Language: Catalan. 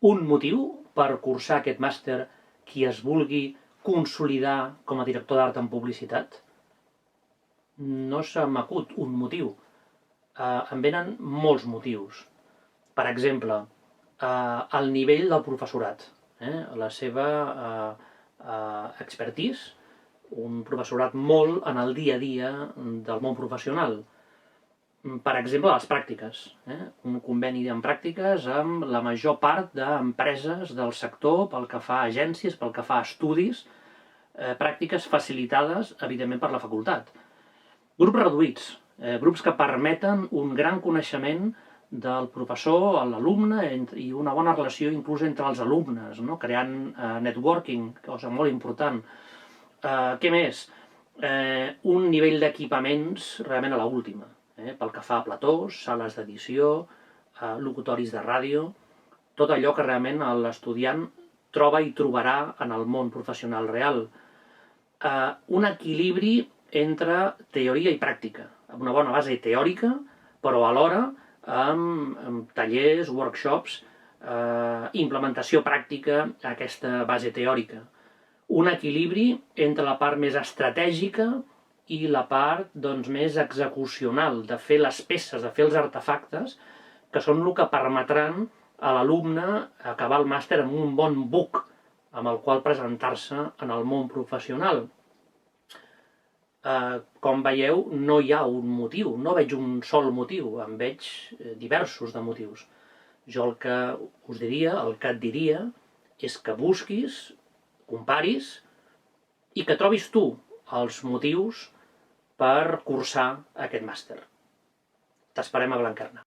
un motiu per cursar aquest màster qui es vulgui consolidar com a director d'art en publicitat? No se m'acut un motiu. Em venen molts motius. Per exemple, el nivell del professorat, la seva expertise, un professorat molt en el dia a dia del món professional. Per exemple, les pràctiques. Un conveni en pràctiques amb la major part d'empreses del sector pel que fa a agències, pel que fa a estudis, pràctiques facilitades, evidentment, per la facultat. Grups reduïts, grups que permeten un gran coneixement del professor a l'alumne i una bona relació inclús entre els alumnes, no? Creant networking, cosa molt important. Què més? Un nivell d'equipaments realment a l'última, pel que fa a platós, sales d'edició, locutoris de ràdio, tot allò que realment l'estudiant troba i trobarà en el món professional real. Un equilibri entre teoria i pràctica, amb una bona base teòrica, però alhora amb tallers, workshops, implementació pràctica a aquesta base teòrica. Un equilibri entre la part més estratègica i la part més execucional, de fer les peces, de fer els artefactes, que són el que permetran a l'alumne acabar el màster amb un bon book amb el qual presentar-se en el món professional. Com veieu, no hi ha un motiu, no veig un sol motiu, en veig diversos de motius. Jo el que us diria, el que et diria, és que busquis, comparis i que trobis tu els motius per cursar aquest màster. T'esperem a Blanquerna.